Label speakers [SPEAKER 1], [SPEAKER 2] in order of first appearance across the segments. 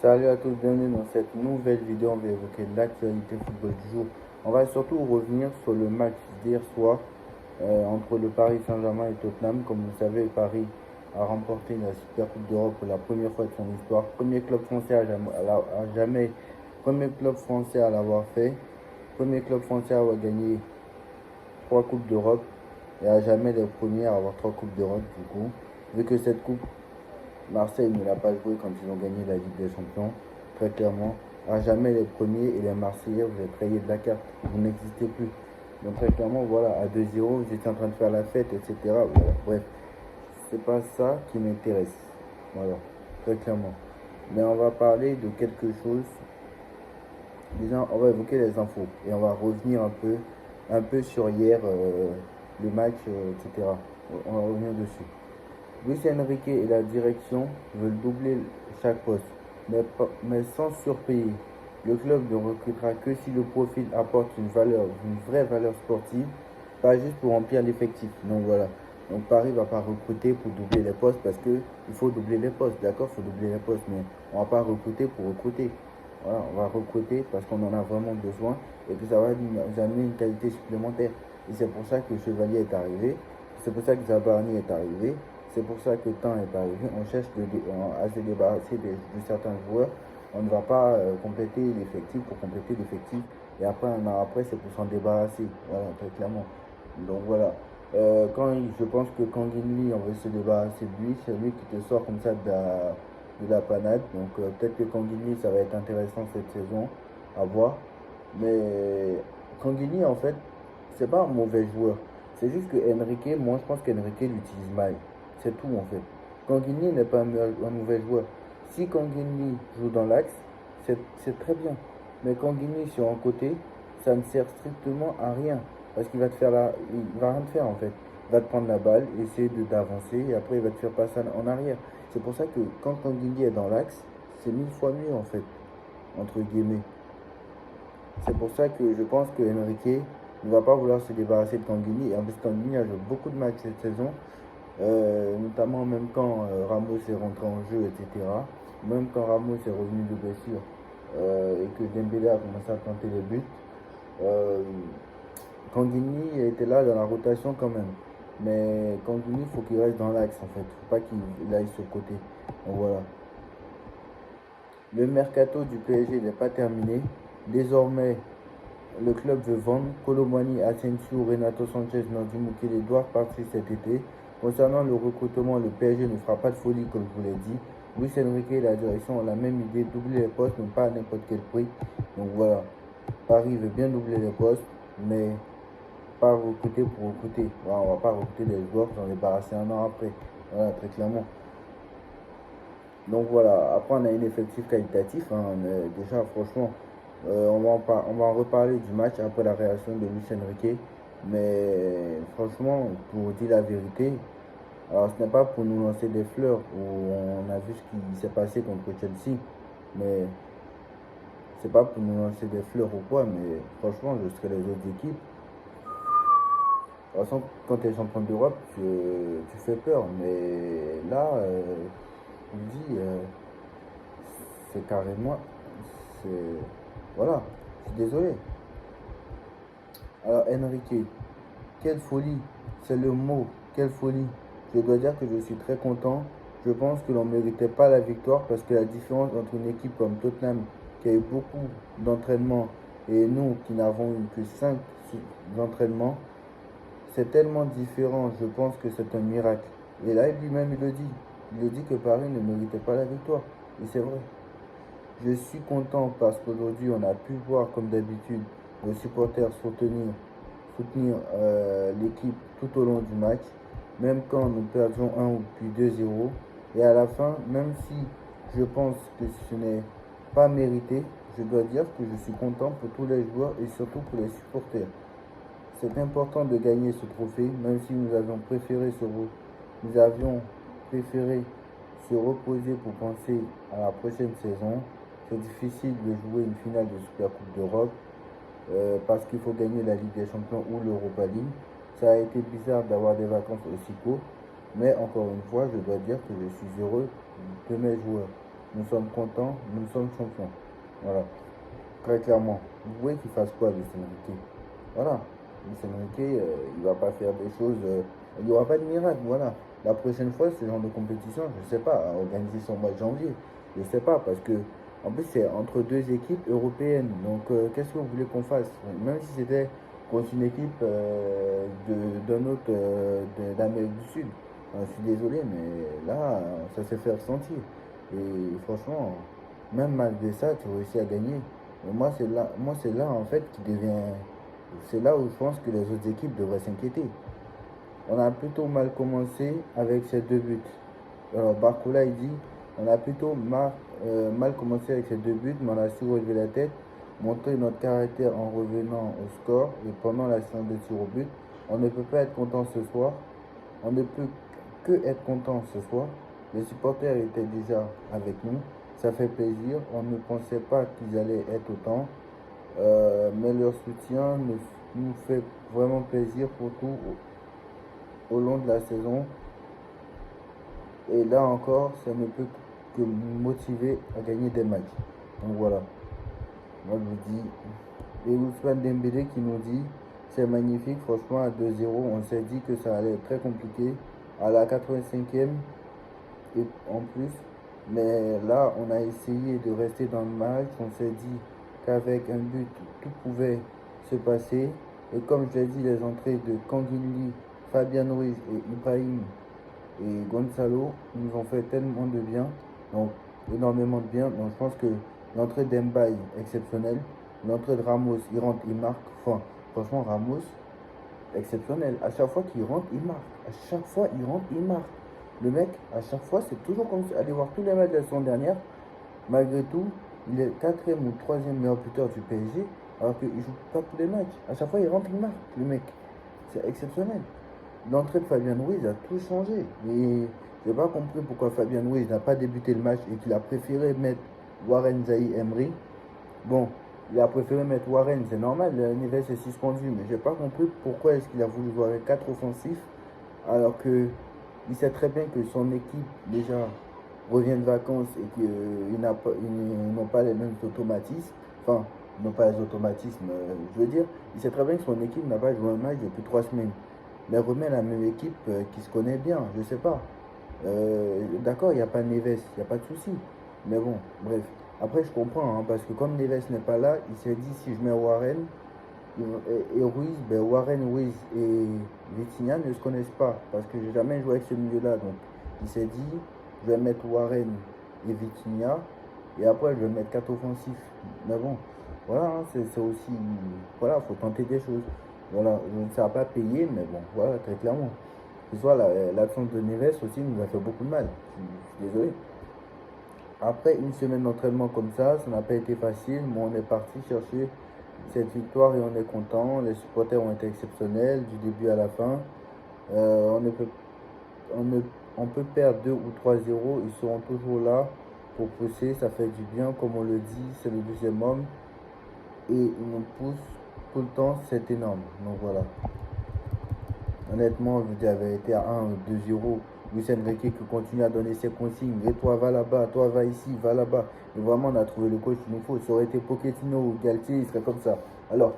[SPEAKER 1] Salut à tous, bienvenue dans cette nouvelle vidéo. On va évoquer l'actualité football du jour. On va surtout revenir sur le match d'hier soir entre le Paris Saint-Germain et Tottenham. Comme vous le savez, Paris a remporté la Super Coupe d'Europe pour la première fois de son histoire. Premier club français à l'avoir fait. Premier club français à avoir gagné 3 Coupes d'Europe et à jamais les premiers à avoir 3 Coupes d'Europe du coup. Vu que cette coupe Marseille ne l'a pas joué quand ils ont gagné la Ligue des Champions, très clairement. À jamais les premiers et les Marseillais, vous êtes rayés de la carte, vous n'existez plus. Donc très clairement, voilà, à 2-0, vous étiez en train de faire la fête, etc. Voilà, bref, c'est pas ça qui m'intéresse. Voilà, très clairement. Mais on va parler de quelque chose. Déjà, on va évoquer les infos et on va revenir un peu sur hier, le match, etc. On va revenir dessus. Luis Enrique et la direction veulent doubler chaque poste, mais sans surpayer. Le club ne recrutera que si le profil apporte une vraie valeur sportive, pas juste pour remplir l'effectif. Donc voilà. Donc Paris ne va pas recruter pour doubler les postes parce qu'il faut doubler les postes, d'accord? Il faut doubler les postes, mais on ne va pas recruter pour recruter. Voilà, on va recruter parce qu'on en a vraiment besoin et que ça va nous amener une qualité supplémentaire. Et c'est pour ça que Chevalier est arrivé, c'est pour ça que Zabarni est arrivé, c'est pour ça que Temps est arrivé. On cherche à se débarrasser de certains joueurs. On ne va pas compléter l'effectif pour compléter l'effectif. Et après, un an après, c'est pour s'en débarrasser. Voilà, très clairement. Donc voilà. Je pense que quand Guinée, on veut se débarrasser de lui, c'est lui qui te sort comme ça de la panade. Donc peut-être que Kanguini, ça va être intéressant cette saison à voir. Mais Kanguini, en fait, c'est pas un mauvais joueur. C'est juste que Enrique, moi je pense qu'Enrique l'utilise mal. C'est tout en fait. Kanguini n'est pas un mauvais joueur. Si Kanguini joue dans l'axe, c'est très bien. Mais Kanguini sur un côté, ça ne sert strictement à rien. Parce qu'il va te faire il va rien te faire en fait. Il va te prendre la balle, essayer d'avancer et après il va te faire passer en arrière. C'est pour ça que quand Tanguy est dans l'axe, c'est 1000 fois mieux en fait, entre guillemets. C'est pour ça que je pense que Enrique ne va pas vouloir se débarrasser de Tanguy. Et en plus, Tanguy a joué beaucoup de matchs cette saison, notamment même quand Ramos est rentré en jeu, etc. Même quand Ramos est revenu de blessure et que Dembélé a commencé à tenter les buts. Tanguy était là dans la rotation quand même. Mais Kangouni, il faut qu'il reste dans l'axe en fait. Il ne faut pas qu'il aille sur le côté. Donc voilà. Le mercato du PSG n'est pas terminé. Désormais, le club veut vendre. Colomani, Asensio, Renato Sanchez, Nordi Mukele doivent partir cet été. Concernant le recrutement, le PSG ne fera pas de folie comme je vous l'ai dit. Luis Enrique et la direction ont la même idée, doubler les postes, mais pas à n'importe quel prix. Donc voilà. Paris veut bien doubler les postes, mais pas recruter pour recruter. Voilà, on va pas recruter des joueurs qui s'en débarrasser un an après. Voilà, très clairement. Donc voilà, après on a un effectif qualitatif. Déjà, franchement, on va en reparler du match après la réaction de Luis Enrique. Mais franchement, pour dire la vérité, alors ce n'est pas pour nous lancer des fleurs où on a vu ce qui s'est passé contre Chelsea. Mais c'est pas pour nous lancer des fleurs ou quoi. Mais franchement, je serais les autres équipes. De toute façon, quand tu es champion d'Europe, tu fais peur. Mais là, je vous dis, c'est carrément. C'est. Voilà, je suis désolé. Alors, Enrique, quelle folie, c'est le mot, quelle folie. Je dois dire que je suis très content. Je pense que l'on ne méritait pas la victoire parce que la différence entre une équipe comme Tottenham, qui a eu beaucoup d'entraînements, et nous qui n'avons eu que 5 entraînements, c'est tellement différent, je pense que c'est un miracle. Et là, lui-même, il le dit. Il le dit que Paris ne méritait pas la victoire. Et c'est vrai. Je suis content parce qu'aujourd'hui, on a pu voir, comme d'habitude, nos supporters soutenir l'équipe tout au long du match. Même quand nous perdions 1 ou puis 2-0. Et à la fin, même si je pense que ce n'est pas mérité, je dois dire que je suis content pour tous les joueurs et surtout pour les supporters. C'est important de gagner ce trophée, même si nous avions préféré se reposer pour penser à la prochaine saison. C'est difficile de jouer une finale de Super Coupe d'Europe parce qu'il faut gagner la Ligue des Champions ou l'Europa League. Ça a été bizarre d'avoir des vacances aussi courtes, mais encore une fois, je dois dire que je suis heureux de mes joueurs. nous sommes contents, nous sommes champions. Voilà, très clairement. Vous voulez qu'il fasse quoi, Luis Enrique? Voilà, Luis Enrique, il va pas faire des choses. Il n'y aura pas de miracle, voilà. La prochaine fois, ce genre de compétition, je sais pas, organiser son mois de janvier. Je sais pas, parce que en plus, c'est entre deux équipes européennes. Donc, qu'est-ce que vous voulez qu'on fasse? Même si c'était contre une équipe d'un autre d'Amérique du Sud. Je suis désolé, mais là, ça s'est fait ressentir. Et franchement, même malgré ça, tu réussis à gagner. Mais moi, c'est là en fait qui devient. C'est là où je pense que les autres équipes devraient s'inquiéter. On a plutôt mal commencé avec ces deux buts. Alors Barcola il dit on a plutôt mal commencé avec ces deux buts, mais on a su relever la tête, montrer notre caractère en revenant au score et pendant la séance de tir au but. On ne peut pas être content ce soir. On ne peut que être content ce soir. Les supporters étaient déjà avec nous. Ça fait plaisir. On ne pensait pas qu'ils allaient être autant. Mais leur soutien nous fait vraiment plaisir pour tout au long de la saison. Et là encore, ça ne peut que nous motiver à gagner des matchs. Donc voilà, moi je vous dis. Et Ousmane Dembélé qui nous dit, c'est magnifique, franchement à 2-0, on s'est dit que ça allait être très compliqué. À la 85e et en plus, mais là on a essayé de rester dans le match, on s'est dit qu'avec un but, tout pouvait se passer. Et comme je l'ai dit, les entrées de Kanguinli, Fabian Ruiz et Ibrahim et Gonzalo nous ont fait tellement de bien, donc énormément de bien. Donc je pense que l'entrée d'Embaye exceptionnelle, l'entrée de Ramos, il rentre, il marque. Enfin, franchement, Ramos, exceptionnel. À chaque fois qu'il rentre, il marque. À chaque fois, il rentre, il marque. Le mec, à chaque fois, c'est toujours comme ça. Allez voir tous les matchs de la saison dernière. Malgré tout, il est quatrième ou troisième meilleur buteur du PSG, alors qu'il joue pas tous les matchs. À chaque fois, il rentre, il marque. Le mec, c'est exceptionnel. L'entrée de Fabien Ruiz a tout changé. Et je n'ai pas compris pourquoi Fabien Ruiz n'a pas débuté le match et qu'il a préféré mettre Warren Zaïre Emery. Bon, il a préféré mettre Warren, c'est normal, Neves est suspendu, mais je n'ai pas compris pourquoi est-ce qu'il a voulu jouer avec 4 offensifs alors que il sait très bien que son équipe déjà revient de vacances et qu'ils n'ont pas les mêmes automatismes. Enfin, ils n'ont pas les automatismes, je veux dire, il sait très bien que son équipe n'a pas joué un match depuis 3 semaines. Mais remet la même équipe qui se connaît bien, je sais pas. D'accord, il n'y a pas Neves, il n'y a pas de souci. Mais bon, bref. Après, je comprends, hein, parce que comme Neves n'est pas là, il s'est dit si je mets Warren et Ruiz, ben Warren, Ruiz et Vitinha ne se connaissent pas, parce que j'ai jamais joué avec ce milieu-là. Donc, il s'est dit je vais mettre Warren et Vitinha, et après, je vais mettre 4 offensifs. Mais bon, voilà, hein, c'est aussi. Voilà, faut tenter des choses. Voilà, ça n'a pas payé, mais bon, voilà, très clairement. Ce soir, l'absence de Neves aussi nous a fait beaucoup de mal. Je suis désolé. Après une semaine d'entraînement comme ça n'a pas été facile, mais on est parti chercher cette victoire et on est content. Les supporters ont été exceptionnels du début à la fin. On, ne peut, on, ne, on peut perdre 2 ou 3-0, ils seront toujours là pour pousser, ça fait du bien, comme on le dit, c'est le deuxième homme. Et ils nous poussent tout le temps, c'est énorme. Donc voilà. Honnêtement, je vous dis la vérité, à 1 ou 2-0, Luis Enrique qui continue à donner ses consignes. Et toi, va là-bas, toi, va ici, va là-bas. Et vraiment, on a trouvé le coach qu'il nous faut. Ça aurait été Pochettino ou Galtier, il serait comme ça. Alors,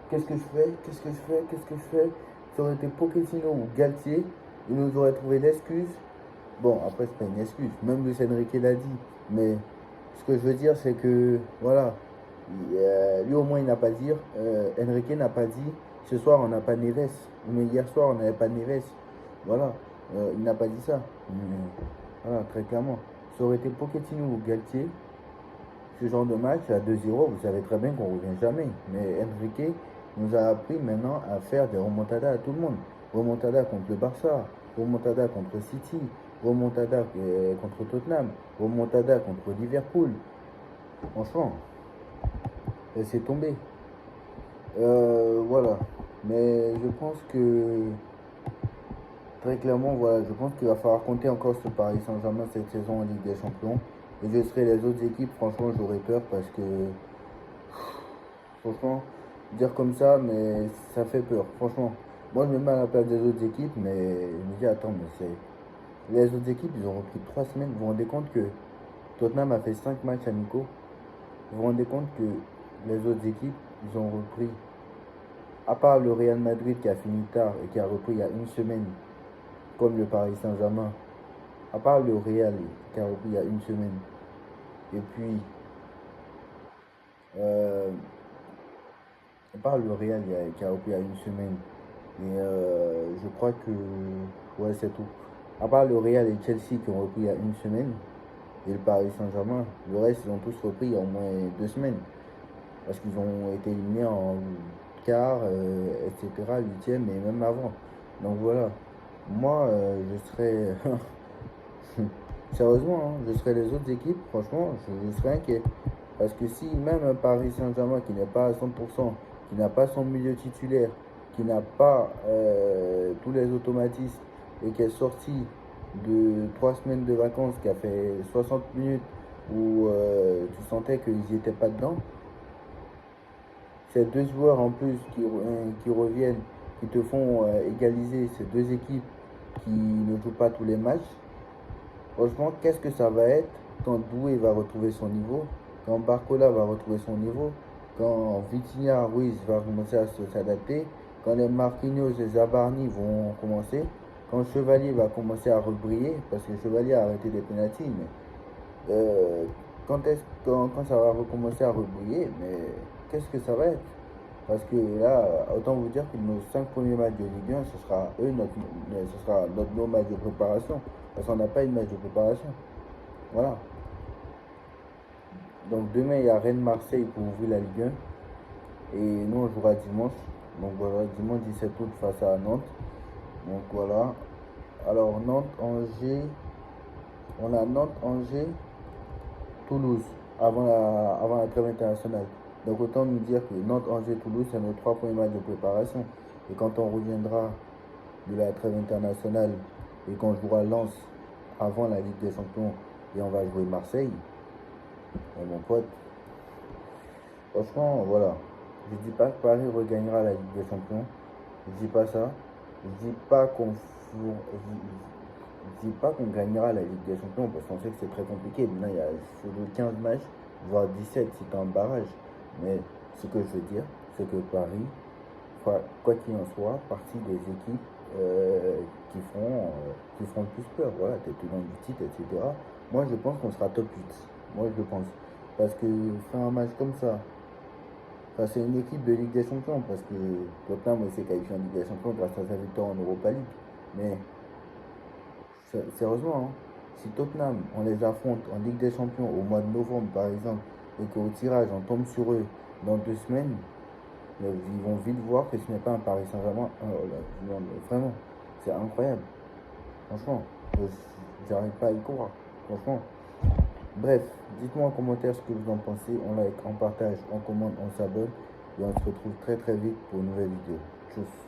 [SPEAKER 1] qu'est-ce que je fais? Qu'est-ce que je fais? Qu'est-ce que je fais? Ça aurait été Pochettino ou Galtier, il nous aurait trouvé l'excuse. Bon, après, c'est pas une excuse. Même Luis Enrique l'a dit. Mais ce que je veux dire, c'est que, voilà, lui au moins, il n'a pas dit, Enrique n'a pas dit, ce soir, on n'a pas Neves. Mais hier soir, on n'avait pas Neves. Voilà, il n'a pas dit ça. Voilà, très clairement. Ça aurait été Pochettino ou Galtier, ce genre de match à 2-0, vous savez très bien qu'on ne revient jamais. Mais Enrique nous a appris maintenant à faire des remontadas à tout le monde. Remontada contre le Barça, remontada contre City, remontada contre Tottenham, remontada contre Liverpool. Franchement, c'est tombé. Voilà. Mais je pense que très clairement, voilà, je pense qu'il va falloir compter encore sur Paris Saint-Germain cette saison en Ligue des Champions. Et je serai les autres équipes, franchement, j'aurais peur parce que, franchement, dire comme ça, mais ça fait peur. Franchement, moi, je me mets à la place des autres équipes, mais je me dis, attends, mais c'est. Les autres équipes, ils ont repris 3 semaines. Vous vous rendez compte que Tottenham a fait 5 matchs amicaux. Vous vous rendez compte que les autres équipes, ils ont repris, à part le Real Madrid qui a fini tard et qui a repris il y a une semaine, comme le Paris Saint-Germain, à part le Real qui a repris il y a une semaine, et puis, euh, à part le Real qui a repris il y a une semaine, et je crois que, ouais, c'est tout. À part le Real et Chelsea qui ont repris il y a une semaine, et le Paris Saint-Germain, le reste, ils ont tous repris il y a au moins 2 semaines. Parce qu'ils ont été éliminés en quart, etc., huitième et même avant. Donc voilà. Moi, je serais. Sérieusement, hein, je serais les autres équipes, franchement, je serais inquiet. Parce que si même un Paris Saint-Germain qui n'est pas à 100%, qui n'a pas son milieu titulaire, qui n'a pas tous les automatismes et qui est sorti de 3 semaines de vacances, qui a fait 60 minutes où tu sentais qu'ils n'y étaient pas dedans, ces deux joueurs en plus qui reviennent, qui te font égaliser ces deux équipes qui ne jouent pas tous les matchs, franchement, qu'est-ce que ça va être quand Doué va retrouver son niveau, quand Barcola va retrouver son niveau, quand Vitinha Ruiz va commencer à s'adapter, quand les Marquinhos et Zabarni vont commencer, quand Chevalier va commencer à rebriller, parce que Chevalier a arrêté des pénaltys, mais quand ça va recommencer à rebriller, mais qu'est-ce que ça va être? Parce que là, autant vous dire que nos 5 premiers matchs de Ligue 1, ce sera nos matchs de préparation. Parce qu'on n'a pas une match de préparation. Voilà. Donc demain, il y a Rennes-Marseille pour ouvrir la Ligue 1. Et nous, on jouera dimanche. Donc voilà, dimanche 17 août face à Nantes. Donc voilà. Alors Nantes-Angers. On a Nantes-Angers, Toulouse, avant la trêve internationale. Donc autant nous dire que Nantes, Angers, Toulouse, c'est nos 3 premiers matchs de préparation. Et quand on reviendra de la trêve internationale et qu'on jouera Lens avant la Ligue des Champions et on va jouer Marseille, et mon pote, franchement, voilà. Je dis pas que Paris regagnera la Ligue des Champions. Je dis pas ça. Je dis pas qu'on je dis pas qu'on gagnera la Ligue des Champions parce qu'on sait que c'est très compliqué. Maintenant, il y a sur les 15 matchs, voire 17 si tu as un barrage. Mais ce que je veux dire, c'est que Paris fera, quoi qu'il en soit, partie des équipes qui feront le plus peur. Voilà, tête dans du titre, etc. Moi, je pense qu'on sera top 8. Moi, je le pense. Parce que faire un match comme ça, enfin, c'est une équipe de Ligue des Champions. Parce que Tottenham s'est qualifié en Ligue des Champions grâce à sa victoire en Europa League. Mais sérieusement, hein, si Tottenham, on les affronte en Ligue des Champions au mois de novembre, par exemple, et qu'au tirage, on tombe sur eux dans 2 semaines, ils vont vite voir que ce n'est pas un Paris Saint-Germain. Non, vraiment, c'est incroyable. Franchement, j'arrive pas à y croire. Franchement. Bref, dites-moi en commentaire ce que vous en pensez. On like, on partage, on commente, on s'abonne. Et on se retrouve très très vite pour une nouvelle vidéo. Tchuss.